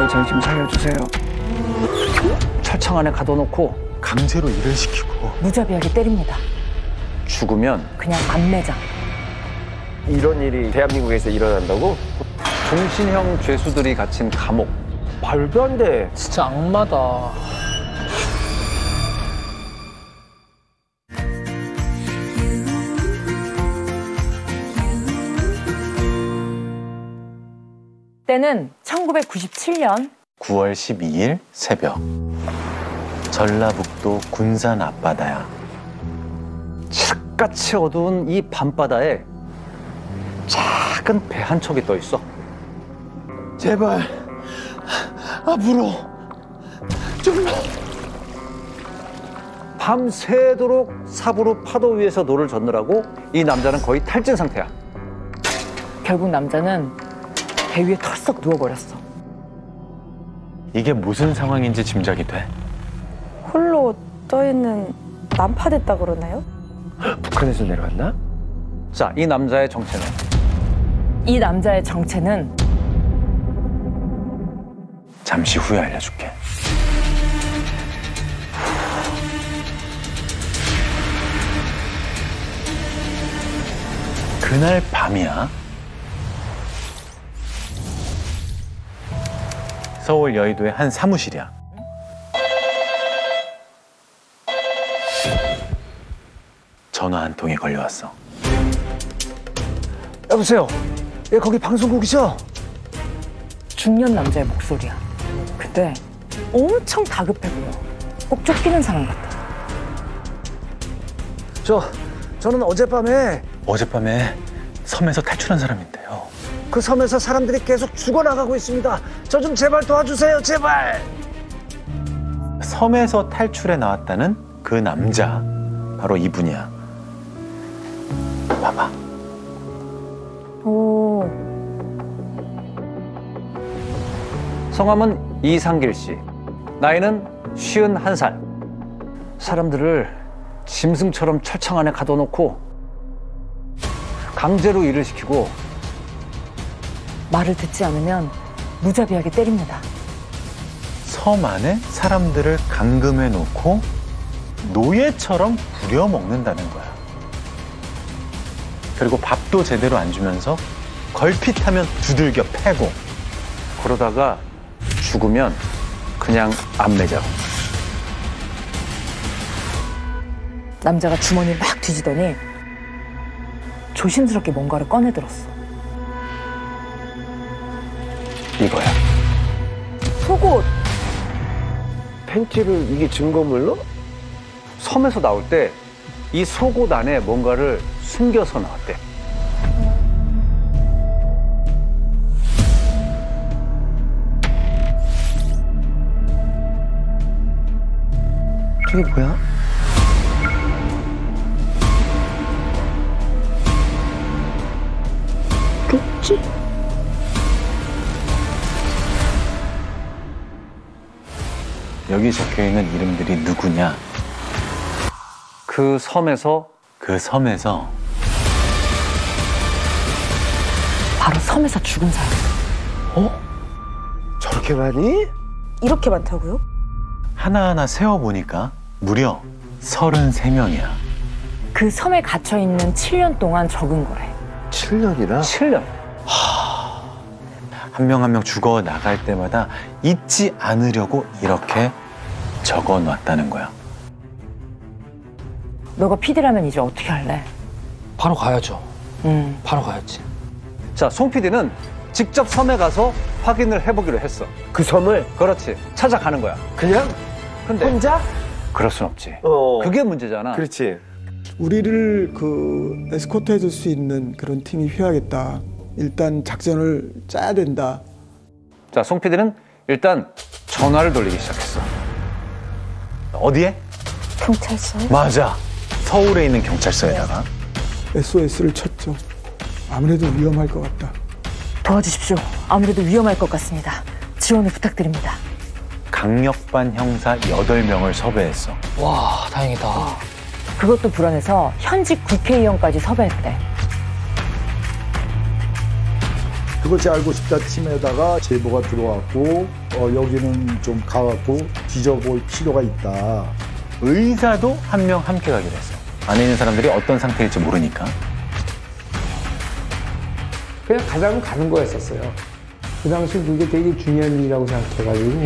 제발 저 좀 살려주세요. 철창 안에 가둬놓고 강제로 일을 시키고 무자비하게 때립니다. 죽으면 그냥 안매장. 이런 일이 대한민국에서 일어난다고? 종신형 죄수들이 갇힌 감옥. 말도 안 돼. 진짜 악마다. 때는 1997년 9월 12일 새벽 전라북도 군산 앞바다야. 칠흑같이 어두운 이 밤바다에 작은 배 한 척이 떠 있어. 제발 앞으로 좀만. 밤새도록 사부로 파도 위에서 노를 젓느라고 이 남자는 거의 탈진 상태야. 결국 남자는 배 위에 털썩 누워버렸어. 이게 무슨 상황인지 짐작이 돼? 홀로 떠있는 난파됐다 그러나요? 북한에서 내려왔나? 자, 이 남자의 정체는? 이 남자의 정체는 잠시 후에 알려줄게. 그날 밤이야. 서울 여의도의 한 사무실이야. 전화 한 통이 걸려왔어. 여보세요? 예, 거기 방송국이죠? 중년 남자의 목소리야. 근데 엄청 다급해 보여. 꼭 쫓기는 사람 같아. 저는 어젯밤에 어젯밤에 섬에서 탈출한 사람인데요. 그 섬에서 사람들이 계속 죽어나가고 있습니다. 저 좀 제발 도와주세요, 제발! 섬에서 탈출해 나왔다는 그 남자, 바로 이분이야. 봐봐. 오, 성함은 이상길 씨. 나이는 51살. 사람들을 짐승처럼 철창 안에 가둬놓고 강제로 일을 시키고 말을 듣지 않으면 무자비하게 때립니다. 섬 안에 사람들을 감금해 놓고 노예처럼 부려먹는다는 거야. 그리고 밥도 제대로 안 주면서 걸핏하면 두들겨 패고. 그러다가 죽으면 그냥 안매장. 남자가 주머니를 막 뒤지더니 조심스럽게 뭔가를 꺼내들었어. 이거야. 속옷. 팬티를 이게 증거물로? 섬에서 나올 때 이 속옷 안에 뭔가를 숨겨서 나왔대. 저게 뭐야? 쪽지? 여기 적혀있는 이름들이 누구냐? 그 섬에서 그 섬에서 바로 섬에서 죽은 사람. 저렇게 많이? 이렇게 많다고요? 하나하나 세어보니까 무려 33명이야. 그 섬에 갇혀있는 7년 동안 적은 거래. 7년이나? 7년. 한 명 한 명 죽어 나갈 때마다 잊지 않으려고 이렇게 적어놨다는 거야. 너가 PD라면 이제 어떻게 할래? 바로 가야죠. 바로 가야지. 자, 송 PD는 직접 섬에 가서 확인을 해보기로 했어. 그 섬을 그렇지. 찾아가는 거야. 그냥? 근데 혼자? 그럴 순 없지. 어. 그게 문제잖아. 그렇지. 우리를 그 에스코트 해줄 수 있는 그런 팀이 필요하겠다. 일단 작전을 짜야 된다. 자, 송 PD는 일단 전화를 돌리기 시작했어. 어디에? 경찰서요? 맞아. 서울에 있는 경찰서에다가. SOS를 쳤죠. 아무래도 위험할 것 같다. 도와주십시오. 아무래도 위험할 것 같습니다. 지원을 부탁드립니다. 강력반 형사 8명을 섭외했어. 와, 다행이다. 그것도 불안해서 현직 국회의원까지 섭외했대. 그것이 알고 싶다 팀에다가 제보가 들어왔고 여기는 좀 가갖고 뒤져볼 필요가 있다. 의사도 한 명 함께 가기로 했어요. 안에 있는 사람들이 어떤 상태일지 모르니까. 그냥 가자면 가는 거였었어요. 그 당시 그게 되게 중요한 일이라고 생각해가지고.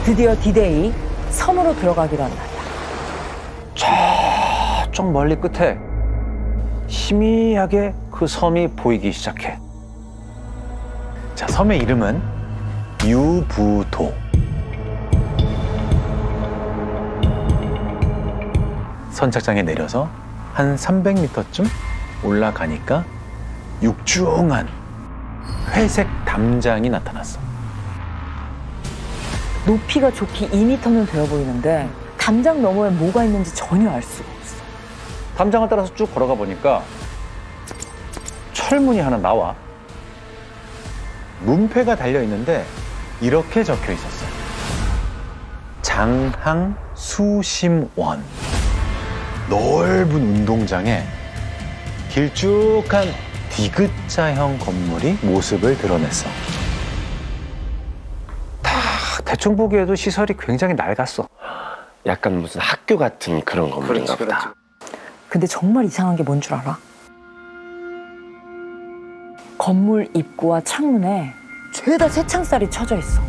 드디어 디데이 섬으로 들어가기로 한 날이야. 저쪽 멀리 끝에 희미하게 그 섬이 보이기 시작해. 자, 섬의 이름은 유부도. 선착장에 내려서 한 300m쯤 올라가니까 육중한 회색 담장이 나타났어. 높이가 좋게 2m는 되어 보이는데 담장 너머에 뭐가 있는지 전혀 알 수가 없어. 담장을 따라서 쭉 걸어가 보니까 철문이 하나 나와. 문패가 달려있는데 이렇게 적혀 있었어요. 장항수심원. 넓은 운동장에 길쭉한 디귿자형 건물이 모습을 드러냈어. 대충 보기에도 시설이 굉장히 낡았어. 약간 무슨 학교 같은 그런 건물인가 보다. 근데 정말 이상한 게 뭔 줄 알아? 건물 입구와 창문에 죄다 쇠창살이 쳐져 있어.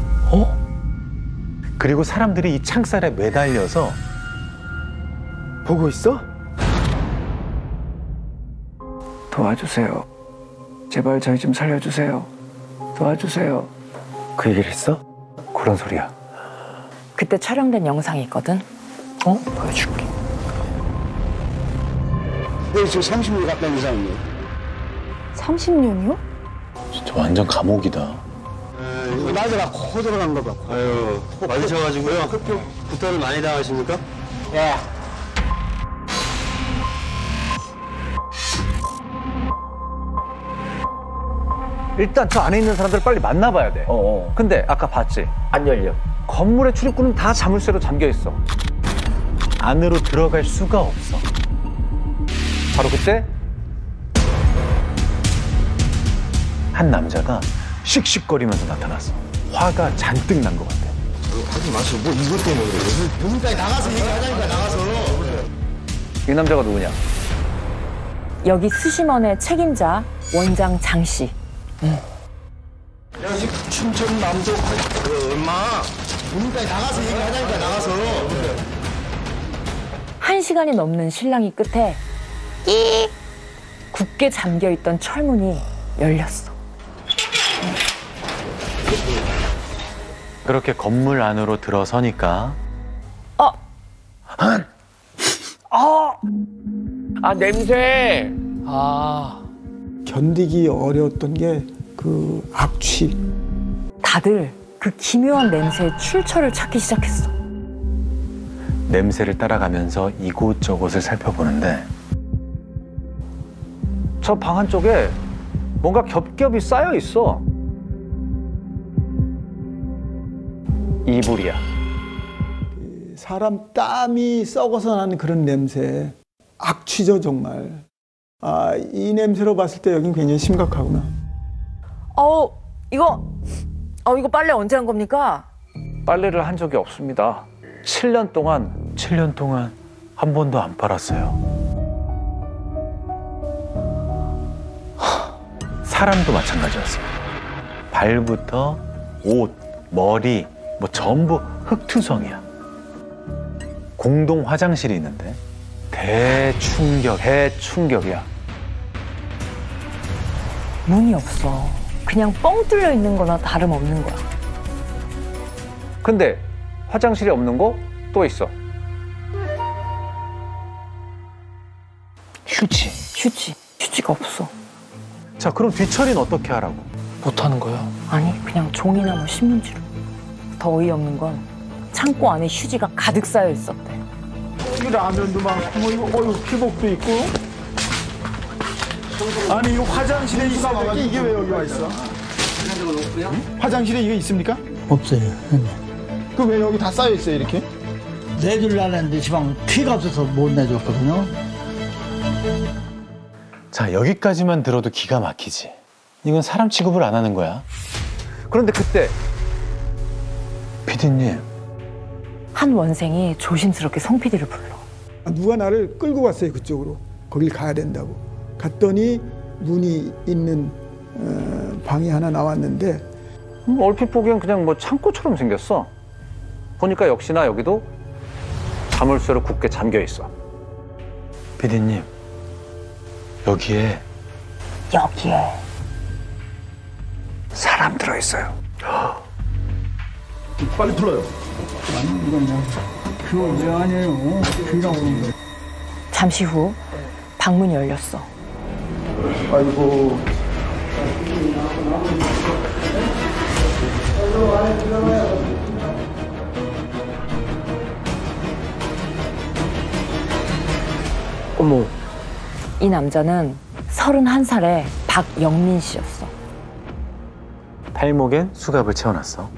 그리고 사람들이 이 창살에 매달려서 보고 있어? 도와주세요. 제발 저희 좀 살려주세요. 도와주세요. 그 얘기를 했어? 그런 소리야. 그때 촬영된 영상이 있거든. 보여줄게. 네, 지금 30년 가까이 이상이에요. 30년이요? 진짜 완전 감옥이다. 낮에라 코 들어간 거 봐. 아유, 맞으셔가지고요. 구타를 많이 당하십니까? 예. 일단 저 안에 있는 사람들 빨리 만나봐야 돼. 근데 아까 봤지? 안 열려. 건물의 출입구는 다 자물쇠로 잠겨 있어. 안으로 들어갈 수가 없어. 바로 그때 한 남자가 씩씩거리면서 나타났어. 화가 잔뜩 난 것 같아. 하지 마세요. 뭐 이것 때문에 그래요. 여기까지 나가서 얘기하자니까 나가서. 이 남자가 누구냐? 여기 수심원의 책임자 원장 장 씨. 야, 이 춘천 남도 엄마. 여기까지 나가서 얘기하자니까 나가서. 1시간이 넘는 실랑이 끝에 굳게 잠겨있던 철문이 열렸어. 그렇게 건물 안으로 들어서니까 아, 냄새! 견디기 어려웠던 게 그 악취. 다들 그 기묘한 냄새의 출처를 찾기 시작했어. 냄새를 따라가면서 이곳저곳을 살펴보는데 저 방 한쪽에 뭔가 겹겹이 쌓여 있어. 이불이야. 사람 땀이 썩어서 나는 그런 냄새. 악취죠, 정말. 아, 이 냄새로 봤을 때 여긴 굉장히 심각하구나. 이거 빨래 언제 한 겁니까? 빨래를 한 적이 없습니다. 7년 동안 한 번도 안 빨았어요. 사람도 마찬가지였어요. 발부터 옷, 머리 뭐 전부 흙투성이야. 공동 화장실이 있는데 대충격이야. 문이 없어. 그냥 뻥 뚫려 있는 거나 다름없는 거야. 근데 화장실이 없는 거 또 있어. 휴지가 없어. 자, 그럼 뒤처리는 어떻게 하라고? 못하는 거요? 아니, 그냥 종이나 뭐 신문지로. 더 어이없는 건 창고 안에 휴지가 가득 쌓여 있었대. 이 라면도 많고 뭐 이거 피복도 있고. 아니 이거 화장실에 있어. 이게 왜 여기 와 있어? 화장실에 이게 있습니까? 없어요. 그 왜 여기 다 쌓여 있어요 이렇게? 내주려고 했는데 지방 피가 없어서 못 내줬거든요. 자, 여기까지만 들어도 기가 막히지. 이건 사람 취급을 안 하는 거야. 그런데 그때 피디님, 한 원생이 조심스럽게 송 PD를 불러. 누가 나를 끌고 갔어요, 그쪽으로. 거길 가야 된다고. 갔더니 문이 있는 방이 하나 나왔는데 얼핏 보기엔 그냥 뭐 창고처럼 생겼어. 보니까 역시나 여기도 자물쇠로 굳게 잠겨 있어. 피디님, 여기에 사람 들어 있어요. 빨리 풀어요. 아니 이건 그거 왜 아니에요? 귀라고 그러는 거. 잠시 후 방문이 열렸어. 아이고. 어머. 이 남자는 31살의 박영민 씨였어. 팔목엔 수갑을 채워놨어.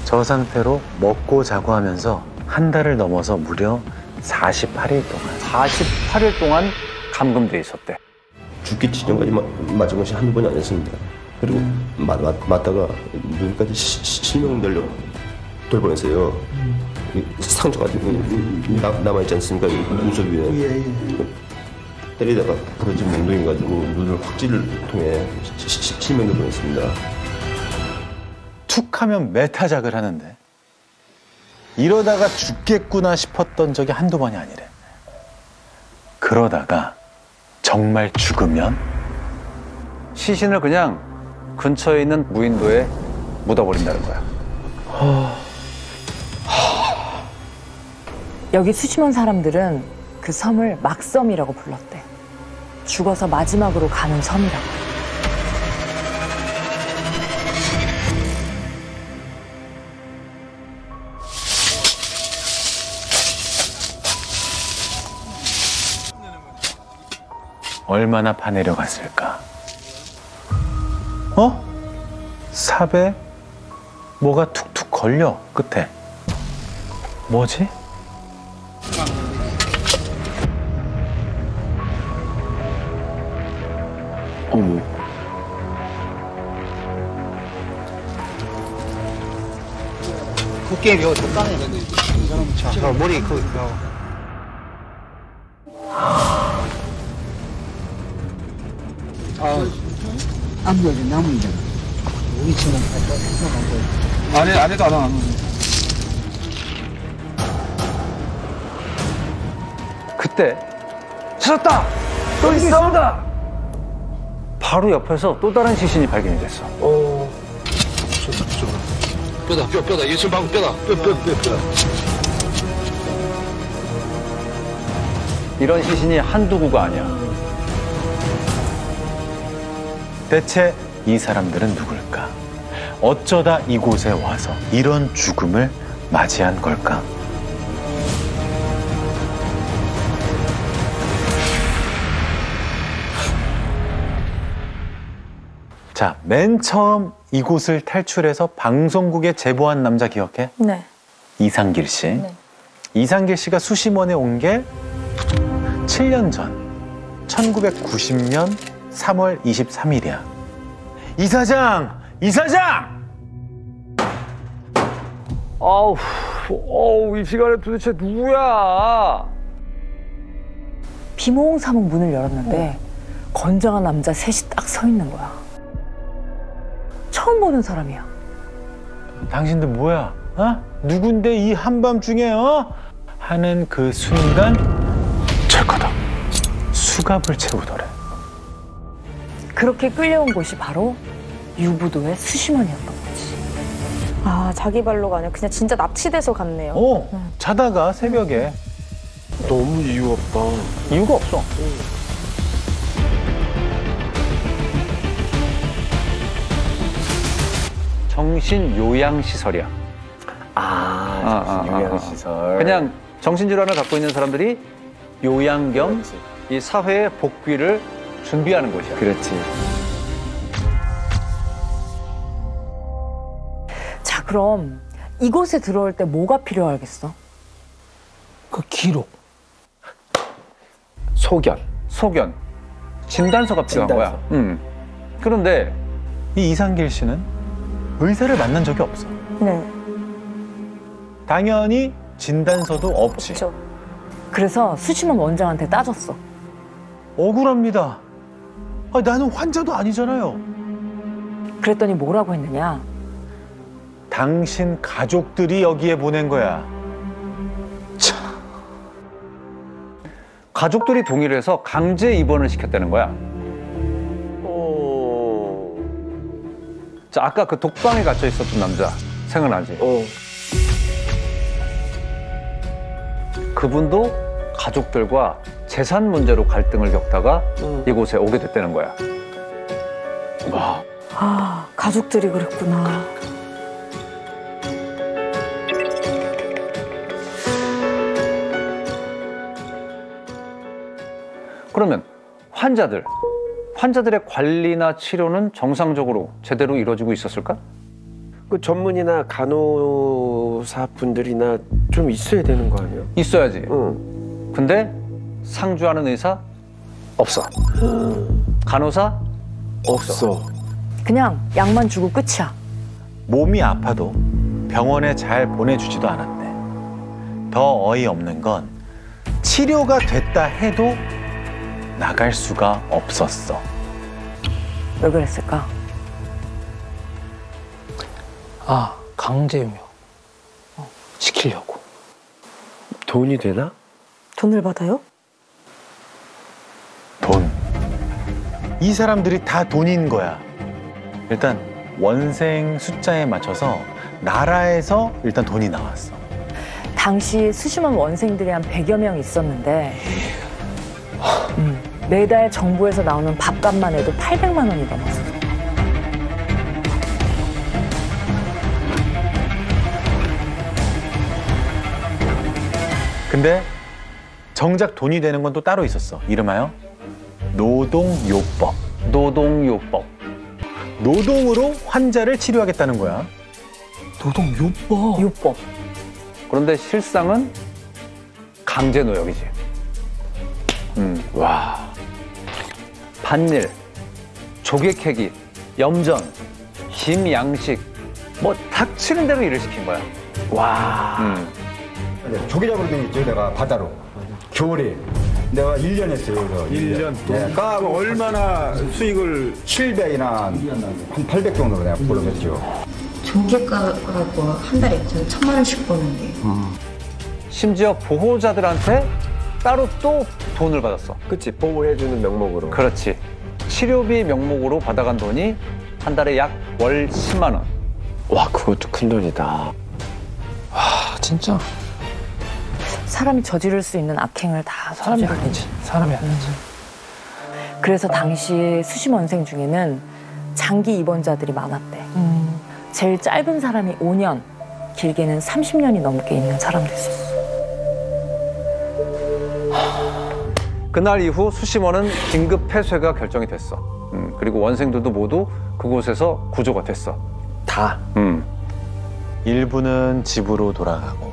저 상태로 먹고 자고 하면서 한 달을 넘어서 무려 48일 동안 48일 동안 감금돼 있었대. 죽기 직전까지 맞은 것이 한두 번이 아니었습니다. 그리고 맞다가 눈까지 실명 들려 돌 뻔했어요. 상처가 남아있지 않습니까? 무릎 위에. 때리다가 부러진 몽둥이 가지고 눈을 확지를 통해 실명될 뻔했습니다. 툭 하면 메타작을 하는데 이러다가 죽겠구나 싶었던 적이 한두 번이 아니래. 그러다가 정말 죽으면 시신을 그냥 근처에 있는 무인도에 묻어버린다는 거야. 여기 수심원 사람들은 그 섬을 막섬이라고 불렀대. 죽어서 마지막으로 가는 섬이라고. 얼마나 파내려 갔을까? 어? 삽에 뭐가 툭툭 걸려, 끝에. 뭐지? 어머. 그 게임 이거 적당해. 자, 머리 그. 암벽에 남은다. 우리 친구는 안에도 안 하는. 그때 찾았다! 또 있어! 바로 옆에서 또 다른 시신이 발견이 됐어. 뼈다. 예술 방금 뼈다. 뼈. 이런 시신이 한두 구가 아니야. 대체 이 사람들은 누굴까? 어쩌다 이곳에 와서 이런 죽음을 맞이한 걸까? 자, 맨 처음 이곳을 탈출해서 방송국에 제보한 남자 기억해? 네. 이상길 씨. 네. 이상길 씨가 수심원에 온 게 7년 전, 1990년 3월 23일이야. 이사장! 이 시간에 도대체 누구야? 비몽사몽 문을 열었는데 건장한 남자 셋이 딱 서 있는 거야. 처음 보는 사람이야. 당신들 뭐야? 어? 누군데 이 한밤중에 하는 그 순간 철커덕 수갑을 채우더래. 그렇게 끌려온 곳이 바로 유부도의 수심원이었던 거지. 아, 자기 발로가 아니라 그냥 진짜 납치돼서 갔네요. 자다가 새벽에. 너무 이유 없다. 이유가 없어. 정신요양시설이야. 요양시설. 그냥 정신질환을 갖고 있는 사람들이 요양 겸 이 사회의 복귀를 준비하는 곳이야. 그렇지. 자, 그럼 이곳에 들어올 때 뭐가 필요하겠어? 그 기록. 소견. 진단서가 필요한 거야. 그런데 이 이상길 씨는 의사를 만난 적이 없어. 네. 당연히 진단서도 없지. 그렇죠. 그래서 수심원 원장한테 따졌어. 억울합니다. 나는 환자도 아니잖아요. 그랬더니 뭐라고 했느냐? 당신 가족들이 여기에 보낸 거야. 가족들이 동의를 해서 강제 입원을 시켰다는 거야. 자, 아까 그 독방에 갇혀 있었던 남자 생각나지? 그분도 가족들과 재산 문제로 갈등을 겪다가 이곳에 오게 됐다는 거야. 와. 아, 가족들이 그랬구나. 그러면 환자들의 관리나 치료는 정상적으로 제대로 이루어지고 있었을까? 그 전문의나 간호사분들이나 좀 있어야 되는 거 아니야? 있어야지. 응. 근데 상주하는 의사 없어. 간호사 없어. 그냥 약만 주고 끝이야. 몸이 아파도 병원에 잘 보내주지도 않았대. 더 어이없는 건 치료가 됐다 해도 나갈 수가 없었어. 왜 그랬을까? 아, 강제용역. 시키려고. 돈이 되나? 돈을 받아요? 돈. 이 사람들이 다 돈인 거야. 일단 원생 숫자에 맞춰서 나라에서 일단 돈이 나왔어. 당시 수심원 원생들이 한 100여 명 있었는데 매달 정부에서 나오는 밥값만 해도 800만 원이 넘었어. 근데 정작 돈이 되는 건 또 따로 있었어. 이름하여 노동요법. 노동으로 환자를 치료하겠다는 거야. 요법. 그런데 실상은 강제노역이지. 와. 반일, 조개캐기, 염전, 김양식, 뭐 닥치는 대로 일을 시킨 거야. 와. 조개 잡으러 다녔죠, 내가 바다로. 겨울에. 내가 1년 했어요, 그래서. 1년? 네, 까고 얼마나 수익을 700이나 한 800 정도로 내가 벌어냈죠. 조개가고 한 달에 저는 1,000만 원씩 버는데. 심지어 보호자들한테 따로 또 돈을 받았어. 그치, 보호해주는 명목으로. 그렇지. 치료비 명목으로 받아간 돈이 한 달에 약 월 10만 원. 와, 그것도 큰 돈이다. 와, 진짜. 사람이 저지를 수 있는 악행을 다 사람이 저지르고. 아니지. 사람이 아니지. 그래서 당시 수심원생 중에는 장기 입원자들이 많았대. 제일 짧은 사람이 5년, 길게는 30년이 넘게 있는 사람도 있었어. 그날 이후 수심원은 긴급 폐쇄가 결정이 됐어. 그리고 원생들도 모두 그곳에서 구조가 됐어. 다. 일부는 집으로 돌아가고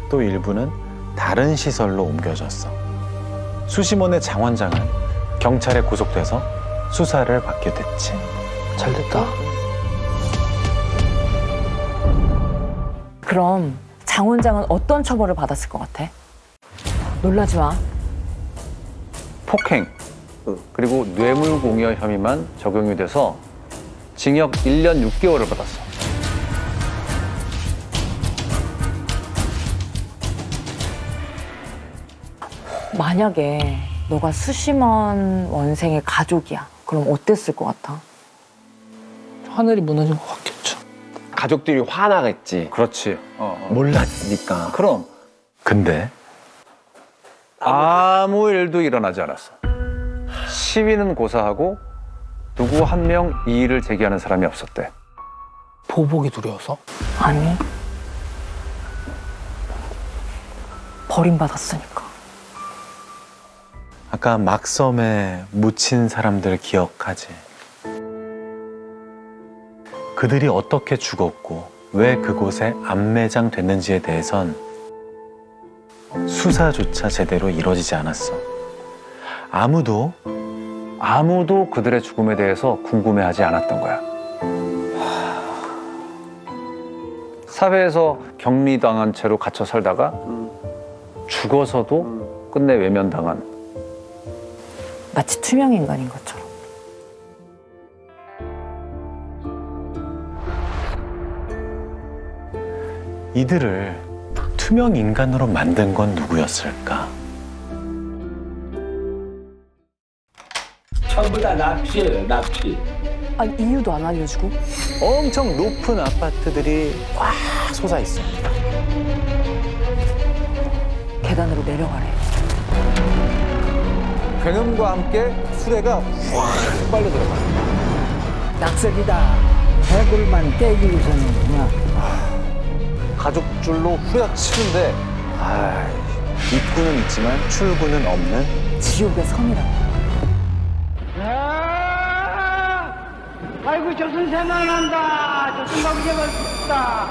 또 일부는 다른 시설로 옮겨졌어. 수심원의 장원장은 경찰에 구속돼서 수사를 받게 됐지. 잘 됐다. 그럼 장 원장은 어떤 처벌을 받았을 것 같아? 놀라지 마. 폭행, 그리고 뇌물공여 혐의만 적용이 돼서 징역 1년 6개월을 받았어. 만약에 너가 수심원 원생의 가족이야. 그럼 어땠을 것 같아? 하늘이 무너진 것 같겠죠. 가족들이 화나겠지. 그렇지. 몰랐으니까. 그럼. 근데 아무 일도 일어나지 않았어. 시위는 고사하고 누구 한 명 이의를 제기하는 사람이 없었대. 보복이 두려워서? 아니. 버림받았으니까. 아까 막섬에 묻힌 사람들 기억하지? 그들이 어떻게 죽었고 왜 그곳에 안매장 됐는지에 대해선 수사조차 제대로 이루어지지 않았어. 아무도 그들의 죽음에 대해서 궁금해하지 않았던 거야. 사회에서 격리당한 채로 갇혀 살다가 죽어서도 끝내 외면당한, 마치 투명 인간인 것처럼. 이들을 투명 인간으로 만든 건 누구였을까? 전부 다 납치예요, 납치. 아, 이유도 안 알려주고? 엄청 높은 아파트들이 꽉 솟아 있어. 계단으로 내려가래. 굉음과 함께 수레가 확 빨려 들어가. 낙석이다. 해골만 깨기 위해서는구나. 가죽줄로 후려치는데 입구는 있지만 출구는 없는 지옥의 섬이라고. 아이고, 저승 새만 난다. 저승 가고 싶다.